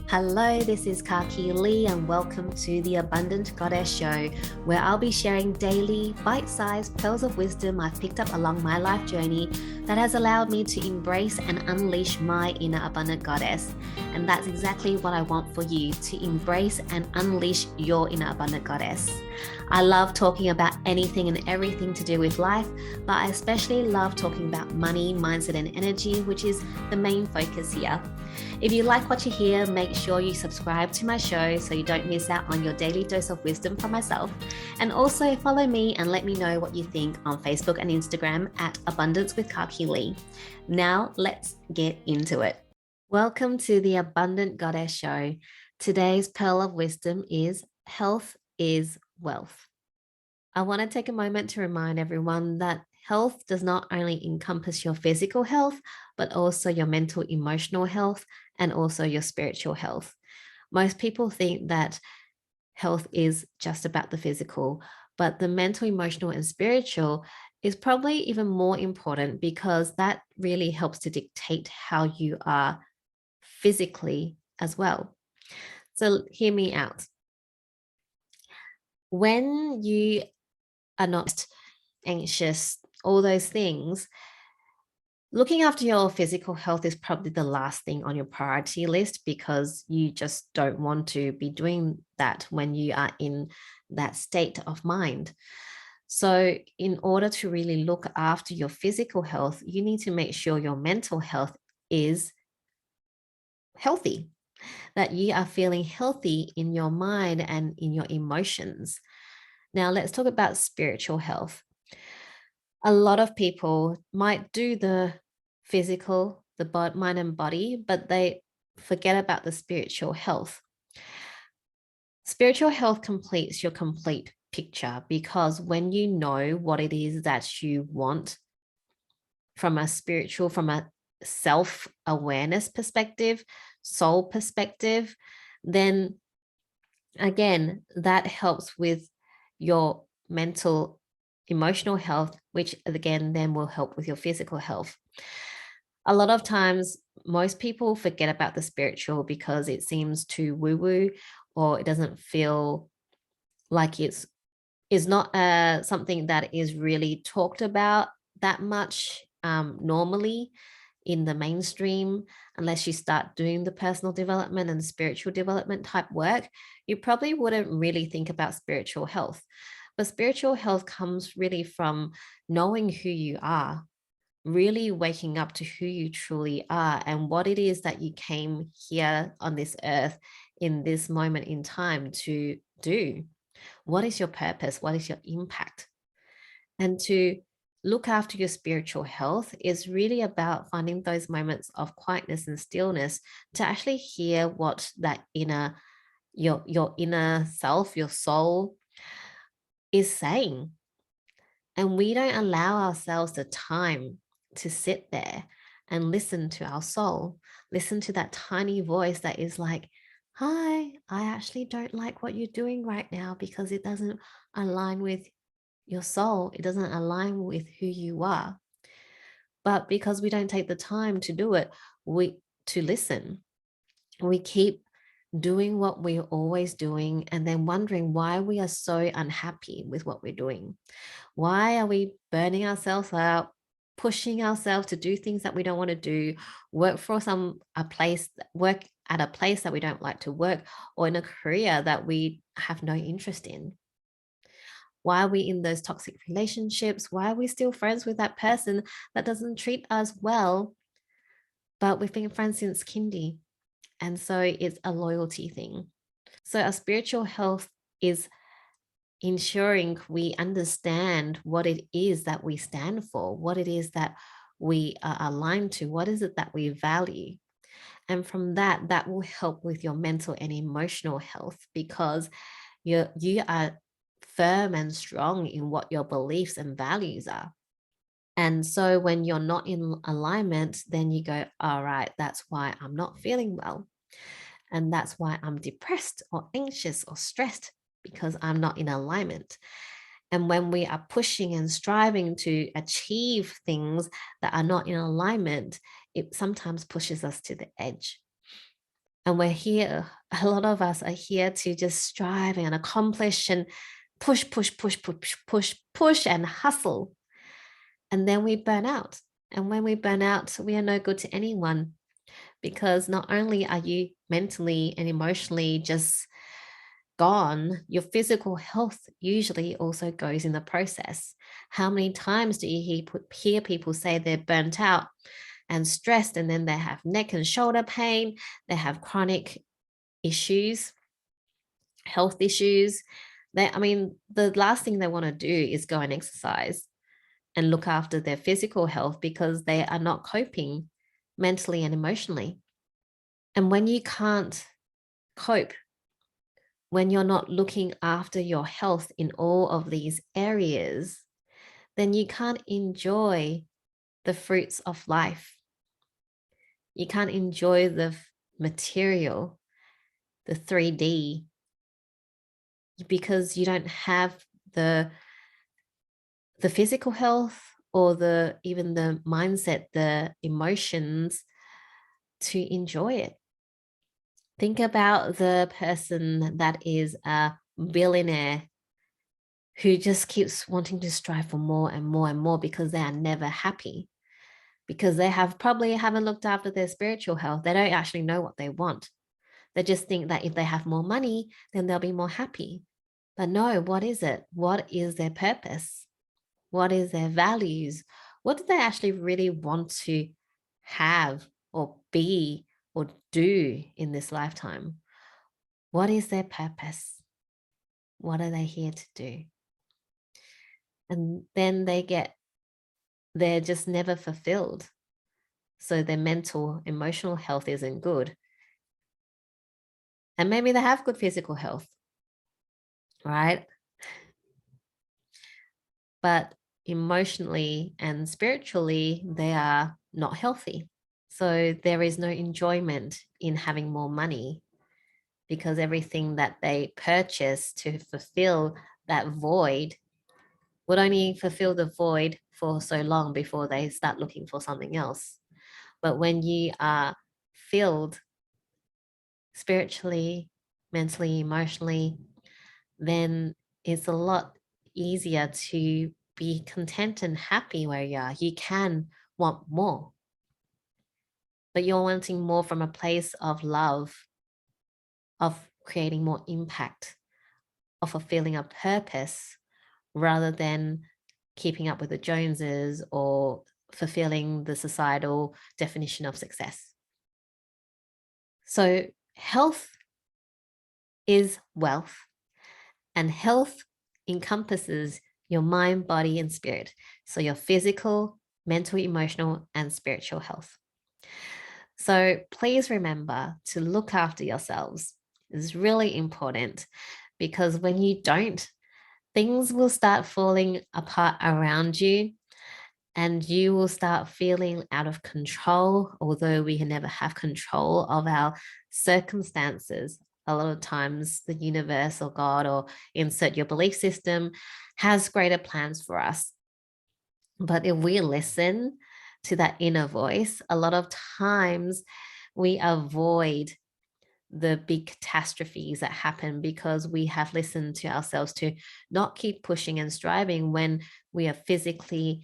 Hello, this is Kaki Lee, and welcome to the Abundant Goddess Show, where I'll be sharing daily, bite sized pearls of wisdom I've picked up along my life journey that has allowed me to embrace and unleash my inner abundant goddess. And that's exactly what I want for you, to embrace and unleash your inner abundant goddess. I love talking about anything and everything to do with life, but I especially love talking about money, mindset, and energy, which is the main focus here. If you like what you hear, make sure you subscribe to my show so you don't miss out on your daily dose of wisdom from myself. And also follow me and let me know what you think on Facebook and Instagram at Abundance with Kaki Lee. Now let's get into it. Welcome to the Abundant Goddess Show. Today's pearl of wisdom is health is wealth. I want to take a moment to remind everyone that health does not only encompass your physical health, but also your mental, emotional health, and also your spiritual health. Most people think that health is just about the physical, but the mental, emotional, and spiritual is probably even more important because that really helps to dictate how you are physically as well. So, hear me out. When you are not anxious, all those things, looking after your physical health is probably the last thing on your priority list because you just don't want to be doing that when you are in that state of mind. So, in order to really look after your physical health, you need to make sure your mental health is healthy, that you are feeling healthy in your mind and in your emotions. Now, let's talk about spiritual health. A lot of people might do the physical, the mind and body, but they forget about the spiritual health. Spiritual health completes your complete picture because when you know what it is that you want from a self awareness perspective, soul perspective, then again, that helps with your mental, emotional health, which again then will help with your physical health. A lot of times, most people forget about the spiritual because it seems too woo woo or it doesn't feel like it's is not something that is really talked about that much normally in the mainstream. Unless you start doing the personal development and spiritual development type work, you probably wouldn't really think about spiritual health. But spiritual health comes really from knowing who you are, really waking up to who you truly are and what it is that you came here on this earth in this moment in time to do. What is your purpose? What is your impact? And to look after your spiritual health is really about finding those moments of quietness and stillness to actually hear what that your inner self, your soul is saying. And we don't allow ourselves the time to sit there and listen to our soul, listen to that tiny voice that is like, hi, I actually don't like what you're doing right now because it doesn't align with your soul, it doesn't align with who you are. But because we don't take the time to do it, we to listen, we keep doing what we're always doing and then wondering why we are so unhappy with what we're doing. Why are we burning ourselves out, pushing ourselves to do things that we don't want to do, work for work at a place that we don't like to work, or in a career that we have no interest in? Why are we in those toxic relationships? Why are we still friends with that person that doesn't treat us well, but we've been friends since kindy? And so it's a loyalty thing. So our spiritual health is ensuring we understand what it is that we stand for, what it is that we are aligned to, what is it that we value. And from that, that will help with your mental and emotional health because you are firm and strong in what your beliefs and values are. And so when you're not in alignment, then you go, all right, that's why I'm not feeling well. And that's why I'm depressed or anxious or stressed because I'm not in alignment. And when we are pushing and striving to achieve things that are not in alignment, it sometimes pushes us to the edge. And we're here, a lot of us are here to just strive and accomplish and push, push, push, push, push, push, and hustle. And then we burn out. And when we burn out, we are no good to anyone, because not only are you mentally and emotionally just gone, your physical health usually also goes in the process. How many times do you hear people say they're burnt out and stressed, and then they have neck and shoulder pain, they have chronic issues, health issues? The last thing they want to do is go and exercise and look after their physical health, because they are not coping mentally and emotionally. And when you can't cope, when you're not looking after your health in all of these areas, then you can't enjoy the fruits of life. You can't enjoy the material, the 3D, because you don't have the physical health, or even the mindset, the emotions to enjoy it. Think about the person that is a billionaire who just keeps wanting to strive for more and more and more, because they are never happy, because they probably haven't looked after their spiritual health. They don't actually know what they want. They just think that if they have more money, then they'll be more happy. But no, what is it? What is their purpose? What is their values? What do they actually really want to have or be or do in this lifetime? What is their purpose? What are they here to do? And then they're just never fulfilled. So their mental, emotional health isn't good. And maybe they have good physical health, right? But emotionally and spiritually, they are not healthy. So there is no enjoyment in having more money, because everything that they purchase to fulfill that void would only fulfill the void for so long before they start looking for something else. But when you are filled spiritually, mentally, emotionally, then it's a lot easier to be content and happy where you are. You can want more, but you're wanting more from a place of love, of creating more impact, of fulfilling a purpose, rather than keeping up with the Joneses or fulfilling the societal definition of success. So health is wealth, and health encompasses your mind, body, and spirit. So your physical, mental, emotional, and spiritual health. So please remember to look after yourselves. It's really important, because when you don't, things will start falling apart around you, and you will start feeling out of control. Although we can never have control of our circumstances, a lot of times the universe or God, or insert your belief system, has greater plans for us. But if we listen to that inner voice, a lot of times we avoid the big catastrophes that happen, because we have listened to ourselves to not keep pushing and striving when we are physically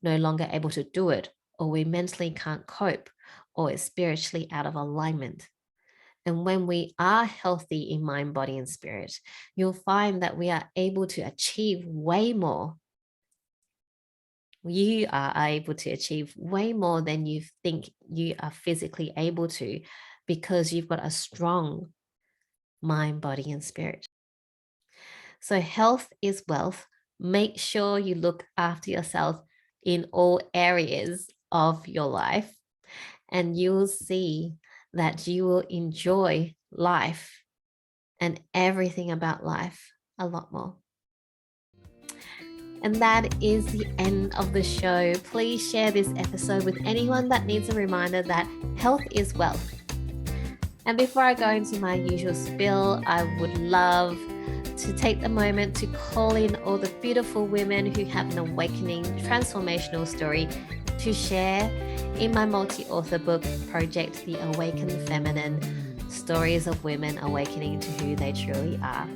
no longer able to do it, or we mentally can't cope, or it's spiritually out of alignment. And when we are healthy in mind, body, and spirit, you'll find that we are able to achieve way more. You are able to achieve way more than you think you are physically able to, because you've got a strong mind, body, and spirit. So health is wealth. Make sure you look after yourself in all areas of your life, and you will see that you will enjoy life and everything about life a lot more. And that is the end of the show. Please share this episode with anyone that needs a reminder that health is wealth. And before I go into my usual spiel, I would love to take the moment to call in all the beautiful women who have an awakening, transformational story to share in my multi-author book project, The Awakened Feminine. stories of women awakening to who they truly are.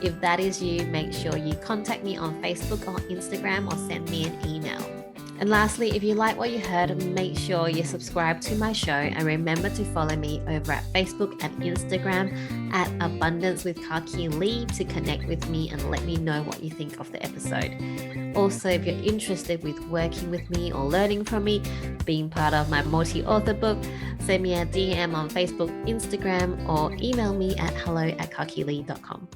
If that is you, make sure you contact me on Facebook or Instagram or send me an email. And lastly, if you like what you heard, make sure you subscribe to my show and remember to follow me over at Facebook and Instagram at Abundance with Kaki Lee to connect with me and let me know what you think of the episode. Also, if you're interested with working with me or learning from me, being part of my multi-author book, send me a DM on Facebook, Instagram, or email me at hello@kakilee.com.